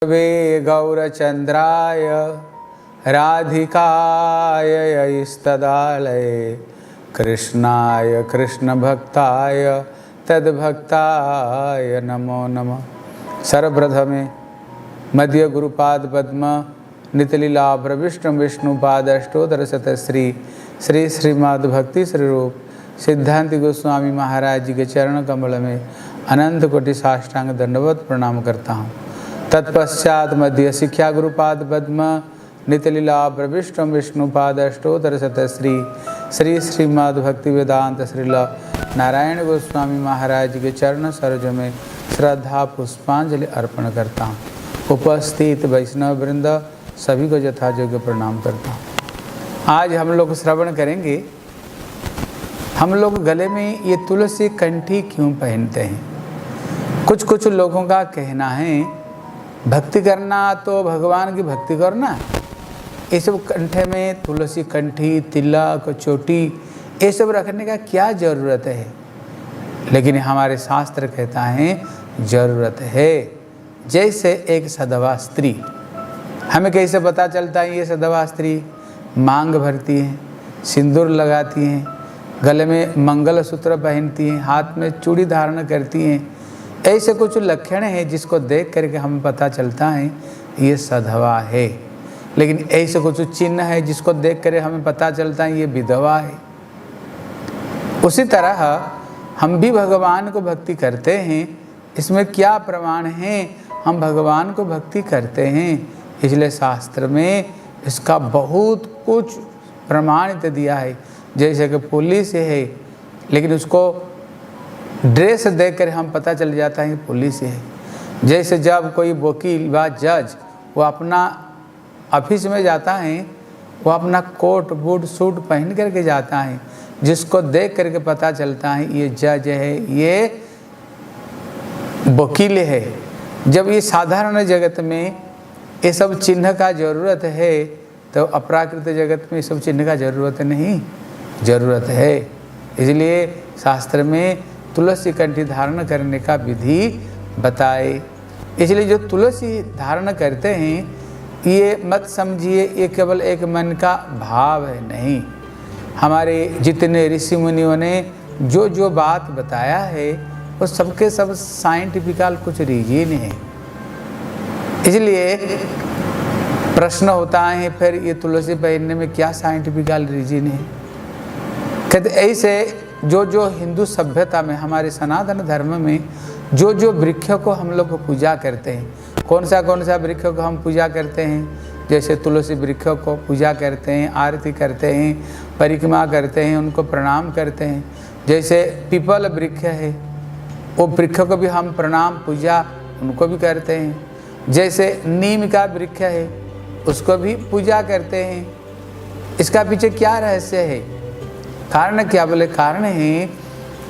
वे गौरचंद्राय राधिकाय इस्तदालये कृष्णाय कृष्णभक्ताय तद्भक्ताय नमो नमः। सर्वप्रथमे मध्य गुरुपाद पद्म नितलीला प्रविष्णु विष्णुपाद अष्टोत्तर शतश्री श्री श्रीमद् भक्ति श्री रूप सिद्धांति गोस्वामी महाराज जी के चरण कमल में अनंत कोटि साष्टांग दंडवत प्रणाम करता हूँ। तत्पश्चात मध्य शिक्षा गुरुपाद पद्म नितलीला प्रविष्णु विष्णुपाद अष्टोत्तर शतश्री श्री श्रीमद् भक्ति वेदांत श्रील नारायण गोस्वामी महाराज जी के चरण सरोज में श्रद्धा पुष्पांजलि अर्पण करता हूँ। उपस्थित वैष्णव वृंद सभी को यथायोग्य प्रणाम करता हूँ। आज हम लोग श्रवण करेंगे, हम लोग गले में ये तुलसी कंठी क्यों पहनते हैं। कुछ कुछ लोगों का कहना है भक्ति करना तो भगवान की भक्ति करना, ये सब कंठे में तुलसी कंठी तिलक चोटी ये सब रखने का क्या ज़रूरत है। लेकिन हमारे शास्त्र कहता है ज़रूरत है। जैसे एक सधवा स्त्री, हमें कैसे पता चलता है ये सधवा स्त्री मांग भरती है, सिंदूर लगाती हैं, गले में मंगलसूत्र पहनती हैं, हाथ में चूड़ी धारण करती हैं। ऐसे कुछ लक्षण हैं जिसको देख करके हमें पता चलता है ये सधवा है। लेकिन ऐसे कुछ चिन्ह है जिसको देख कर हमें पता चलता है ये विधवा है। उसी तरह हम भी भगवान को भक्ति करते हैं, इसमें क्या प्रमाण है हम भगवान को भक्ति करते हैं। इसलिए शास्त्र में इसका बहुत कुछ प्रमाणित दिया है। जैसे कि पुलिस है, लेकिन उसको ड्रेस देखकर हम पता चल जाता है पुलिस है। जैसे जब कोई वकील व जज वो अपना ऑफिस में जाता है, वो अपना कोट बूट सूट पहन करके जाता है, जिसको देख करके पता चलता है ये जज है, ये वकील है। जब ये साधारण जगत में ये सब चिन्ह का ज़रूरत है, तो अप्राकृत जगत में ये सब चिन्ह का ज़रूरत नहीं, ज़रूरत है। इसलिए शास्त्र में तुलसी कंठी धारण करने का विधि बताए। इसलिए जो तुलसी धारण करते हैं ये मत समझिए ये केवल एक मन का भाव है, नहीं। हमारे जितने ऋषि मुनियों ने जो जो बात बताया है वो सबके सब साइंटिफिकल कुछ रीजन है। इसलिए प्रश्न होता है फिर ये तुलसी पहनने में क्या साइंटिफिकल रीजन है। कहते ऐसे जो जो हिंदू सभ्यता में हमारे सनातन धर्म में जो जो वृक्षों को हम लोग पूजा करते हैं, कौन सा वृक्षों को हम पूजा करते हैं। जैसे तुलसी वृक्षों को पूजा करते हैं, आरती करते हैं, परिक्रमा करते हैं, उनको प्रणाम करते हैं। जैसे पीपल वृक्ष है, वो वृक्षों को भी हम प्रणाम पूजा उनको भी करते हैं। जैसे नीम का वृक्ष है उसको भी पूजा करते हैं। इसका पीछे क्या रहस्य है, कारण क्या बोले, कारण है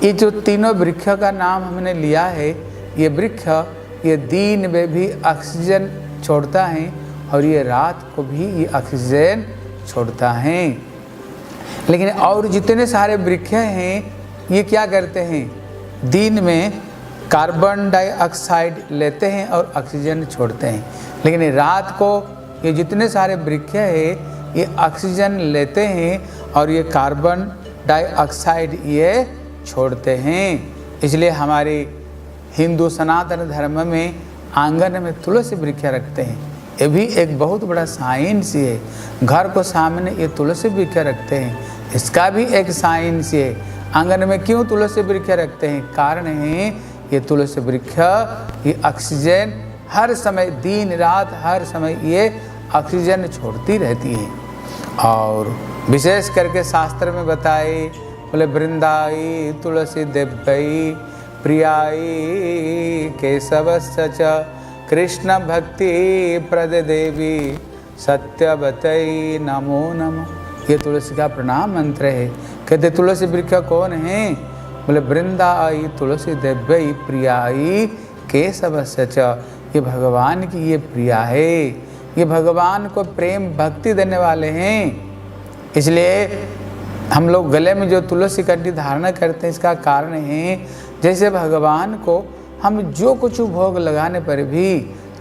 ये जो तीनों वृक्षों का नाम हमने लिया है, ये वृक्ष ये दिन में भी ऑक्सीजन छोड़ता है और ये रात को भी ये ऑक्सीजन छोड़ता है। लेकिन और जितने सारे वृक्ष हैं ये क्या करते हैं, दिन में कार्बन डाइऑक्साइड लेते हैं और ऑक्सीजन छोड़ते हैं। लेकिन रात को ये जितने सारे वृक्ष हैं ये ऑक्सीजन लेते हैं और ये कार्बन डाइऑक्साइड ये छोड़ते हैं। इसलिए हमारे हिंदू सनातन धर्म में आंगन में तुलसी वृक्ष रखते हैं। ये भी एक बहुत बड़ा साइंस है। घर को सामने ये तुलसी वृक्ष रखते हैं, इसका भी एक साइंस है। आंगन में क्यों तुलसी वृक्ष रखते हैं, कारण है ये तुलसी वृक्ष ये ऑक्सीजन हर समय दिन रात हर समय ये ऑक्सीजन छोड़ती रहती है। और विशेष करके शास्त्र में बताए बोले वृंदाई तुलसी देव्यई प्रियाई केशवस्य च कृष्ण भक्ति प्रद देवी सत्यवतई नमो नमः। ये तुलसी का प्रणाम मंत्र है। कहते तुलसी वृक्ष कौन है, बोले वृंदाई तुलसी देव्यई प्रियाई केशवस्य च, ये भगवान की ये प्रिया है, ये भगवान को प्रेम भक्ति देने वाले हैं। इसलिए हम लोग गले में जो तुलसी कंठी धारण करते हैं इसका कारण है जैसे भगवान को हम जो कुछ भोग लगाने पर भी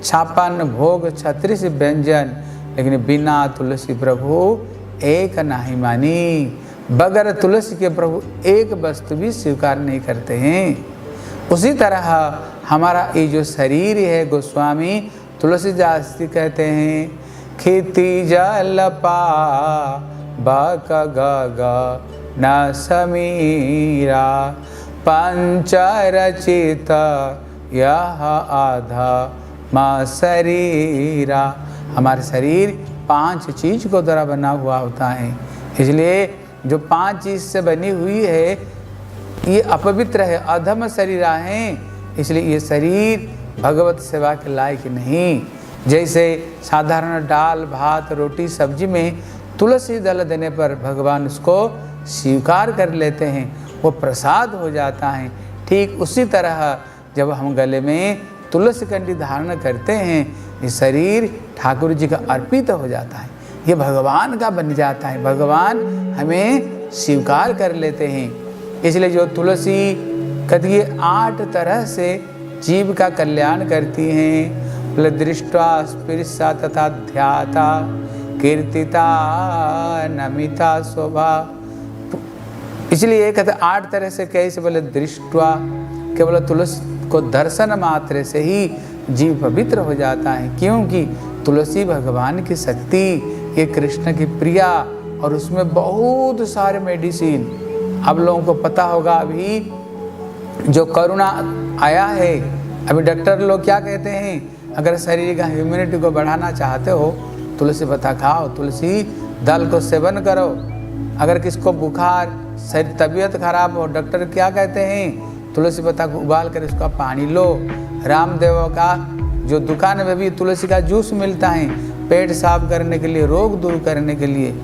56 भोग 36 व्यंजन, लेकिन बिना तुलसी प्रभु एक नाही मानी। बगैर तुलसी के प्रभु एक वस्तु भी स्वीकार नहीं करते हैं। उसी तरह हमारा ये जो शरीर है, गोस्वामी तुलसीदास जी कहते हैं, खेती जल पा बक ग न समीरा पंच रचित यह आधा मा शरीरा। हमारा शरीर 5 चीज को द्वारा बना हुआ होता है, इसलिए जो 5 चीज से बनी हुई है ये अपवित्र है, अधम शरीर हैं, इसलिए ये शरीर भगवत सेवा के लायक नहीं। जैसे साधारण दाल भात रोटी सब्जी में तुलसी दल देने पर भगवान उसको स्वीकार कर लेते हैं, वो प्रसाद हो जाता है। ठीक उसी तरह जब हम गले में तुलसी कंठी धारण करते हैं, ये शरीर ठाकुर जी का अर्पित हो जाता है, ये भगवान का बन जाता है, भगवान हमें स्वीकार कर लेते हैं। इसलिए जो तुलसी कहती है 8 तरह से जीव का कल्याण करती हैं। बोले दृष्टा स्पृशा तथा ध्याता कीर्तिता नमिता शोभा। इसलिए कहते 8 तरह से कैसे, बोले दृष्टा, केवल तुलसी को दर्शन मात्र से ही जीव पवित्र हो जाता है, क्योंकि तुलसी भगवान की शक्ति, ये कृष्ण की प्रिया, और उसमें बहुत सारे मेडिसिन। अब लोगों को पता होगा अभी जो कोरोना आया है, अभी डॉक्टर लोग क्या कहते हैं, अगर शरीर का इम्यूनिटी को बढ़ाना चाहते हो तुलसी पत्ता खाओ, तुलसी दल को सेवन करो। अगर किसको बुखार, शरीर तबीयत खराब हो, डॉक्टर क्या कहते हैं, तुलसी पत्ता को उबाल कर इसका पानी लो। रामदेव का जो दुकान में भी तुलसी का जूस मिलता है, पेट साफ करने के लिए, रोग दूर करने के लिए।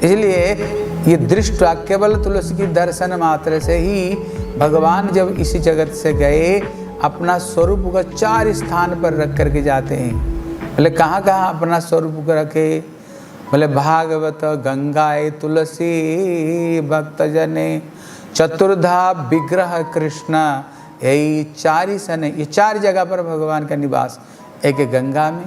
इसलिए ये दृष्टा केवल तुलसी की दर्शन मात्र से ही भगवान जब इसी जगत से गए, अपना स्वरूप को 4 स्थान पर रख करके जाते हैं। बोले कहाँ कहाँ अपना स्वरूप को रखे, बोले भागवत गंगाए तुलसी भक्त जने चतुर्धा विग्रह कृष्ण, यही 4 ही सन, ये 4 जगह पर भगवान का निवास, एक गंगा में,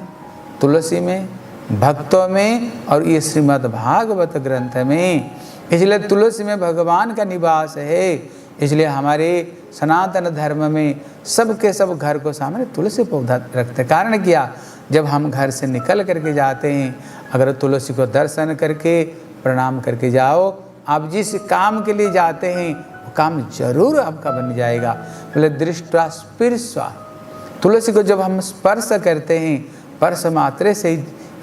तुलसी में, भक्तों में, और ये श्रीमद् भागवत ग्रंथ में। इसलिए तुलसी में भगवान का निवास है। इसलिए हमारे सनातन धर्म में सबके सब घर को सामने तुलसी पौधा रखते। कारण क्या, जब हम घर से निकल करके जाते हैं, अगर तुलसी को दर्शन करके प्रणाम करके जाओ, आप जिस काम के लिए जाते हैं वो काम जरूर आपका बन जाएगा। बोले दृष्टा स्पृशा, तुलसी को जब हम स्पर्श करते हैं, स्पर्श मात्रे से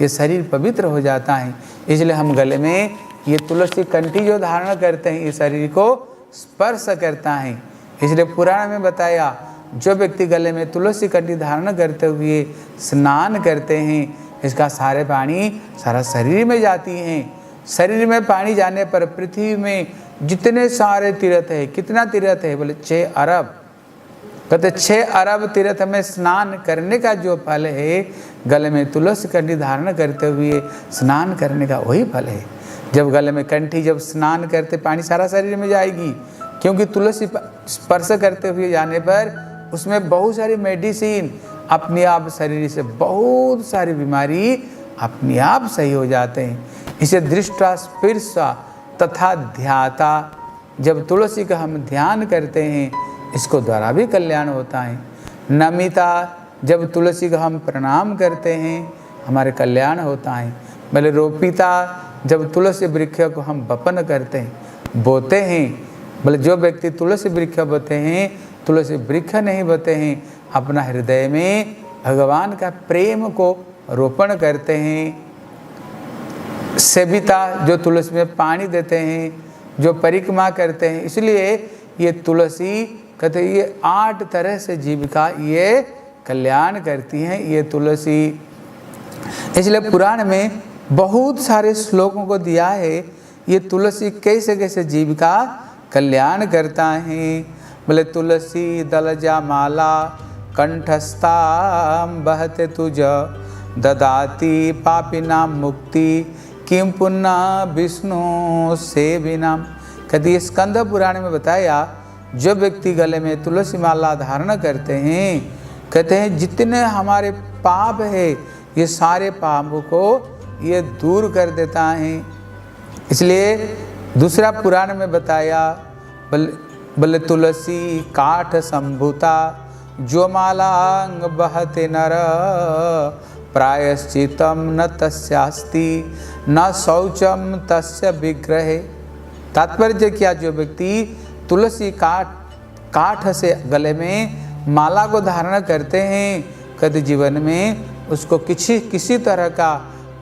ये शरीर पवित्र हो जाता है। इसलिए हम गले में ये तुलसी कंठी जो धारण करते हैं, ये शरीर को स्पर्श करता है। इसलिए पुराण में बताया, जो व्यक्ति गले में तुलसी कंठी धारण करते हुए स्नान करते हैं, इसका सारे पानी सारा शरीर में जाती हैं। शरीर में पानी जाने पर पृथ्वी में जितने सारे तीर्थ है, कितना तीर्थ है, बोले 6 अरब। कहते 6 अरब तीर्थ में स्नान करने का जो फल है, गले में तुलसी कंठी धारण करते हुए स्नान करने का वही फल है। जब गले में कंठी जब स्नान करते, पानी सारा शरीर में जाएगी, क्योंकि तुलसी स्पर्श करते हुए जाने पर उसमें बहुत सारी मेडिसिन अपने आप शरीर से बहुत सारी बीमारी अपने आप सही हो जाते हैं। इसे दृष्टा स्पृशा तथा ध्याता, जब तुलसी का हम ध्यान करते हैं, इसको द्वारा भी कल्याण होता है। नमिता, जब तुलसी का हम प्रणाम करते हैं, हमारे कल्याण होता है। बोले रोपिता, जब तुलसी वृक्ष को हम वपन करते हैं, बोते हैं। बोले जो व्यक्ति तुलसी वृक्ष बोते हैं, तुलसी वृक्ष नहीं बोते हैं, अपना हृदय में भगवान का प्रेम को रोपण करते हैं। सेविता, जो तुलसी में पानी देते हैं, जो परिक्रमा करते हैं। इसलिए ये तुलसी कहते हैं ये 8 तरह से जीव का ये कल्याण करती हैं ये तुलसी। इसलिए पुराण में बहुत सारे श्लोकों को दिया है, ये तुलसी कैसे कैसे जीव का कल्याण करता है। बोले तुलसी दलजा माला कंठस्थाम बहते तुझ ददाती पापिनाम मुक्ति किम पुन्ना विष्णु से बिनाम। कहती स्कंद पुराण में बताया, जो व्यक्ति गले में तुलसी माला धारण करते हैं, कहते हैं जितने हमारे पाप है ये सारे पापों को ये दूर कर देता है। इसलिए दूसरा पुराण में बताया, बल तुलसी काठ संभूता जो मालांग बहते नर प्रायश्चितम न तस्यास्ति न शौचम तस्य विग्रहे। तात्पर्य क्या, जो व्यक्ति तुलसी काठ से गले में माला को धारण करते हैं, कद जीवन में उसको किसी तरह का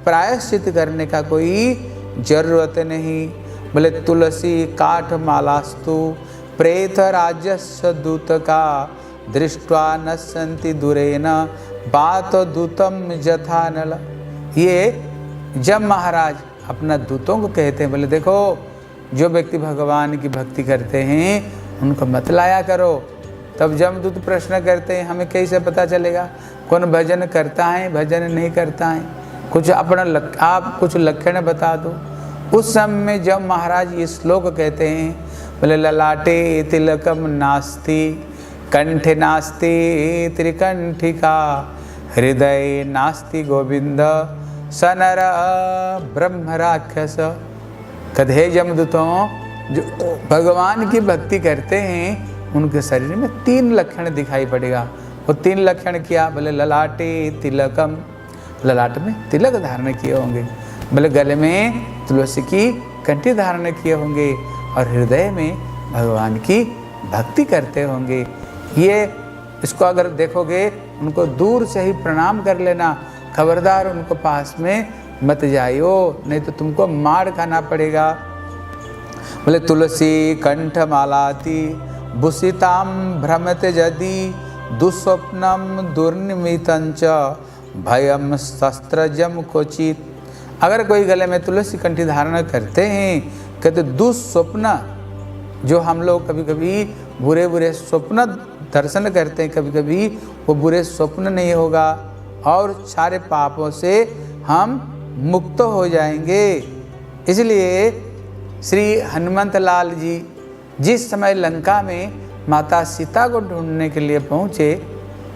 प्रायश्चित करने का कोई जरूरत नहीं। बोले तुलसी काठ मालास्तु प्रेत राजस्य दूत का दृष्टवा न संति दूरेन बात दूतम जथा नल। ये जब महाराज अपना दूतों को कहते हैं, बोले देखो जो व्यक्ति भगवान की भक्ति करते हैं उनको मत लाया करो। तब जमदूत प्रश्न करते हैं, हमें कैसे पता चलेगा कौन भजन करता है भजन नहीं करता है, कुछ अपना आप कुछ लक्षण बता दो। उस समय में जब महाराज ये श्लोक कहते हैं, बोले ललाटे तिलकम नास्ति कंठे नास्ति त्रिकंठिका हृदय नास्ति गोविंद सनर ब्रह्म राक्षस। कधे जमदूतों जो भगवान की भक्ति करते हैं उनके शरीर में 3 लक्षण दिखाई पड़ेगा। वो 3 लक्षण क्या, बोले ललाटे तिलकम, ललाट में तिलक धारण किए होंगे, बोले गले में तुलसी की कंठी धारण किए होंगे और हृदय में भगवान की भक्ति करते होंगे। ये इसको अगर देखोगे उनको दूर से ही प्रणाम कर लेना, खबरदार उनको पास में मत जाइयो नहीं तो तुमको मार खाना पड़ेगा। बोले तुलसी कंठ मालाति भूषिताम भ्रमते यदि दुस्वप्नम दुर्निमितंच भयम शस्त्रजम क्वचित। अगर कोई गले में तुलसी कंठी धारण करते हैं, कहते दुस्वप्न, जो हम लोग कभी कभी बुरे स्वप्न दर्शन करते हैं, कभी कभी वो बुरे स्वप्न नहीं होगा और सारे पापों से हम मुक्त हो जाएंगे। इसलिए श्री हनुमंत लाल जी जिस समय लंका में माता सीता को ढूंढने के लिए पहुँचे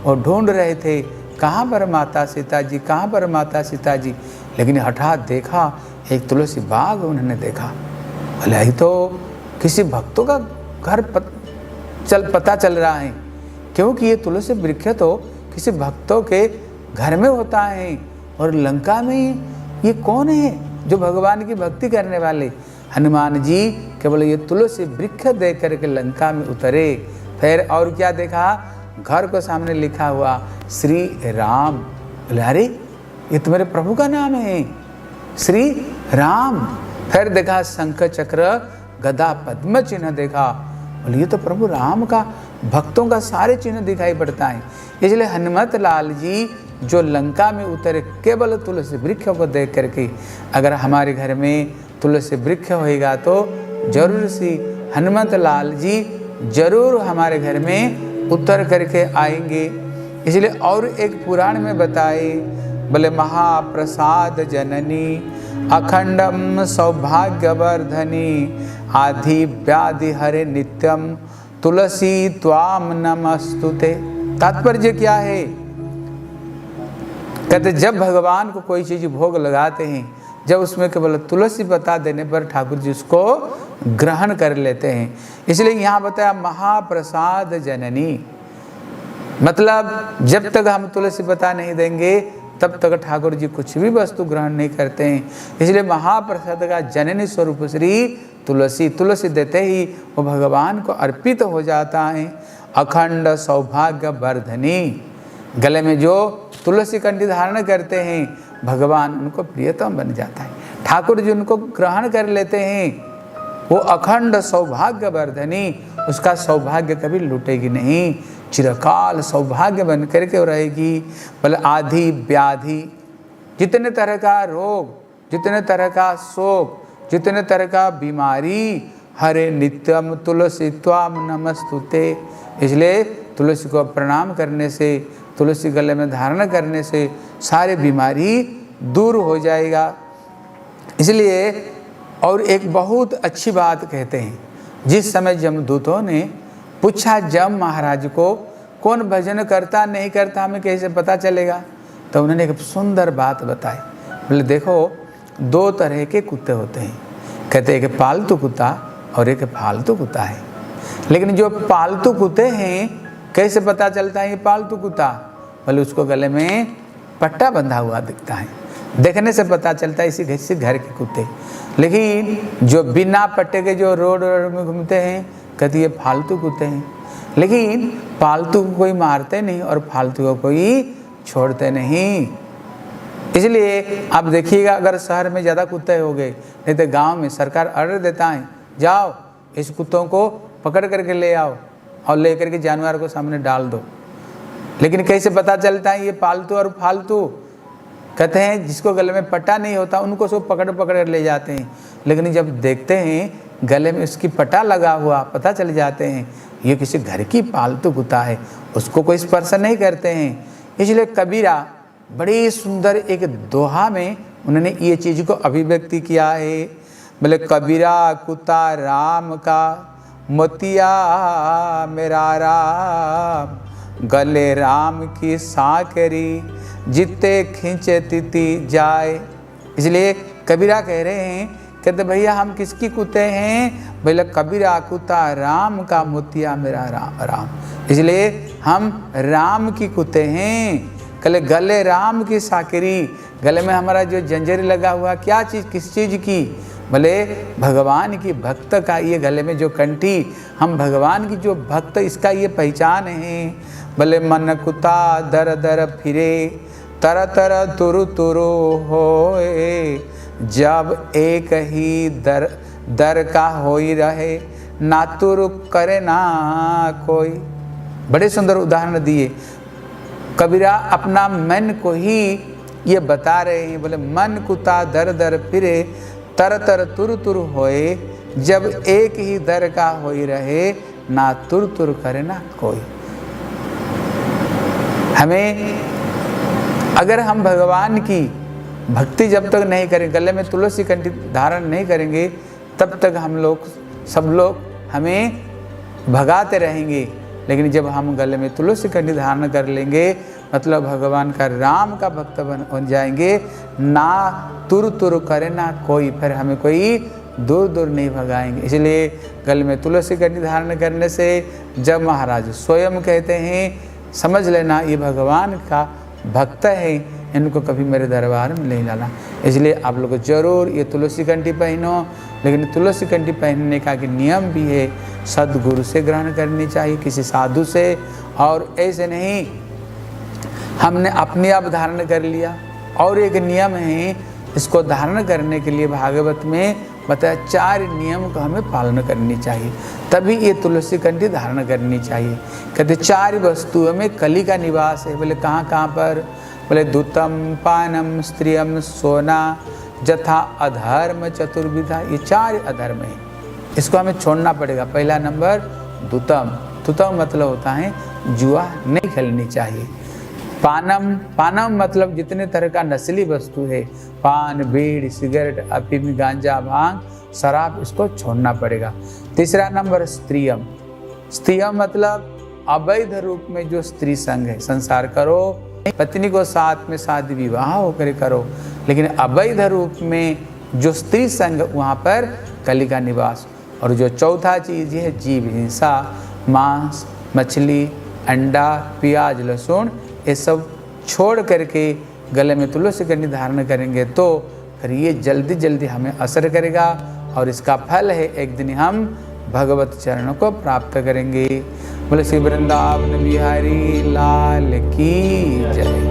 और ढूंढ रहे थे, कहाँ पर माता सीता जी, कहाँ पर माता सीता जी, लेकिन हठात देखा एक तुलसी बाग उन्होंने देखा। बोले यही तो किसी भक्तों का घर पता चल रहा है, क्योंकि ये तुलसी वृक्ष तो किसी भक्तों के घर में होता है और लंका में ये कौन है जो भगवान की भक्ति करने वाले। हनुमान जी केवल ये तुलसी वृक्ष देख करके लंका में उतरे। फिर और क्या देखा, घर को सामने लिखा हुआ श्री राम। बोले अरे ये तो मेरे प्रभु का नाम है, श्री राम। फिर देखा शंख चक्र गदा पद्म चिन्ह देखा, बोले ये तो प्रभु राम का भक्तों का सारे चिन्ह दिखाई पड़ता है। इसलिए हनुमत लाल जी जो लंका में उतरे केवल तुलसी वृक्ष को देख करके, अगर हमारे घर में तुलसी वृक्ष होएगा तो जरूर सी हनुमत लाल जी जरूर हमारे घर में उतर करके आएंगे। इसलिए और एक पुराण में बताए, बोले महाप्रसाद जननी अखंडम सौभाग्यवर्धनी आधि व्याधि हरे नित्यम तुलसी त्वाम नमस्तुते। तात्पर्य क्या है, कहते जब भगवान को कोई चीज भोग लगाते हैं, जब उसमें केवल तुलसी बता देने पर ठाकुर जी उसको ग्रहण कर लेते हैं। इसलिए यहाँ बताया महाप्रसाद जननी, मतलब जब तक हम तुलसी बता नहीं देंगे तब तक ठाकुर जी कुछ भी वस्तु ग्रहण नहीं करते हैं। इसलिए महाप्रसाद का जननी स्वरूप श्री तुलसी, तुलसी देते ही वो भगवान को अर्पित हो जाता है। अखंड सौभाग्य वर्धनी, गले में जो तुलसी कंठी धारण करते हैं भगवान उनको प्रियतम बन जाता है, ठाकुर जी उनको ग्रहण कर लेते हैं। वो अखंड सौभाग्य वर्धनी, उसका सौभाग्य कभी लुटेगी नहीं, चिरकाल सौभाग्य बन करके रहेगी। बोले आधि व्याधि, जितने तरह का रोग, जितने तरह का शोक, जितने तरह का बीमारी, हरे नित्यम तुलसी त्वाम नमस्तुते। इसलिए तुलसी को प्रणाम करने से, तुलसी गले में धारण करने से सारे बीमारी दूर हो जाएगा। इसलिए और एक बहुत अच्छी बात कहते हैं, जिस समय जमदूतों ने पूछा जम महाराज को कौन भजन करता नहीं करता हमें कैसे पता चलेगा? तो उन्होंने एक सुंदर बात बताई। बोले देखो, 2 तरह के कुत्ते होते हैं। कहते हैं एक पालतू कुत्ता और एक फालतू कुत्ता है। लेकिन जो पालतू कुत्ते हैं, कैसे पता चलता है ये पालतू कुत्ता? बोले उसको गले में पट्टा बंधा हुआ दिखता है, देखने से पता चलता है इसी घर के कुत्ते। लेकिन जो बिना पट्टे के जो रोड में घूमते हैं, कहते ये फालतू कुत्ते हैं। लेकिन पालतू को कोई मारते नहीं और फालतू को कोई छोड़ते नहीं। इसलिए आप देखिएगा, अगर शहर में ज़्यादा कुत्ते हो गए, नहीं तो गांव में सरकार ऑर्डर देता है, जाओ इस कुत्तों को पकड़ करके ले आओ और ले करके जानवर को सामने डाल दो। लेकिन कैसे पता चलता है ये पालतू और फालतू? कहते हैं जिसको गले में पट्टा नहीं होता उनको सब पकड़ पकड़ ले जाते हैं। लेकिन जब देखते हैं गले में उसकी पट्टा लगा हुआ, पता चल जाते हैं ये किसी घर की पालतू कुत्ता है, उसको कोई स्पर्श नहीं करते हैं। इसलिए कबीरा बड़ी सुंदर एक दोहा में उन्होंने ये चीज़ को अभिव्यक्ति किया है। बोले कबीरा कुत्ता राम का, मोतिया मेरा राम, गले राम की साकरी, जितने खींचे तिती जाए। इसलिए कबीरा कह रहे हैं, कहते भैया हम किसकी कुत्ते हैं? बोले कबीरा कुत्ता राम का, मोतिया मेरा राम। इसलिए हम राम की कुत्ते हैं। कले गले राम की साकरी, गले में हमारा जो जंजीर लगा हुआ क्या चीज़, किस चीज़ की? भले भगवान की भक्त का ये गले में जो कंठी, हम भगवान की जो भक्त, इसका ये पहचान है। भले मन कुत्ता दर दर फिरे, तर तर तुरु तुरु होए, जब एक ही दर का होई रहे, ना तुरु करे ना कोई। बड़े सुंदर उदाहरण दिए। कबीरा अपना मन को ही ये बता रहे हैं। बोले मन कुत्ता दर दर फिरे, तर तर तुर तुर होए, जब एक ही दर का होई रहे, ना तुर तुर करे ना कोई। हमें अगर हम भगवान की भक्ति जब तक नहीं करें, गले में तुलसी कंठी धारण नहीं करेंगे, तब तक हम लोग सब लोग हमें भगाते रहेंगे। लेकिन जब हम गले में तुलसी कंठी धारण कर लेंगे, मतलब भगवान का राम का भक्त बन जाएंगे, ना तुर तुर करे ना कोई, फिर हमें कोई दूर दूर नहीं भगाएंगे। इसलिए गले में तुलसी कंठी धारण करने से जब महाराज स्वयं कहते हैं, समझ लेना ये भगवान का भक्त है, इनको कभी मेरे दरबार में नहीं लाना। इसलिए आप लोग जरूर ये तुलसी कंठी पहनो। लेकिन तुलसी कंठी पहनने का नियम भी है, सदगुरु से ग्रहण करनी चाहिए, किसी साधु से, और ऐसे नहीं हमने अपने आप धारण कर लिया। और एक नियम है, इसको धारण करने के लिए भागवत में बताया 4 नियम को हमें पालन करनी चाहिए, तभी ये तुलसी कंठी धारण करनी चाहिए। कहते 4 वस्तुओं में कली का निवास है। बोले कहाँ कहाँ पर? बोले दूतम पानम स्त्रियम सोना जथा अधर्म चतुर्विधा। ये 4 अधर्म है, इसको हमें छोड़ना पड़ेगा। पहला नंबर दूतम। दूतम मतलब होता है जुआ नहीं खेलनी चाहिए। पानम मतलब जितने तरह का नस्ली वस्तु है, पान, बीड़ी, सिगरेट, अफीम, गांजा, भांग, शराब, इसको छोड़ना पड़ेगा। तीसरा नंबर स्त्रियम। स्त्रियम मतलब अवैध रूप में जो स्त्री संग है, संसार करो, पत्नी को साथ में शादी विवाह होकर करो, लेकिन अवैध रूप में जो स्त्री संग, वहाँ पर कली का निवास। और जो चौथा चीज़ है जीव हिंसा, मांस, मछली, अंडा, प्याज, लहसुन, ये सब छोड़ करके गले में तुलसी कंठी धारण करेंगे तो फिर ये जल्दी जल्दी हमें असर करेगा, और इसका फल है एक दिन हम भगवत चरणों को प्राप्त करेंगे। बोले श्री वृंदावन बिहारी लाल की जय।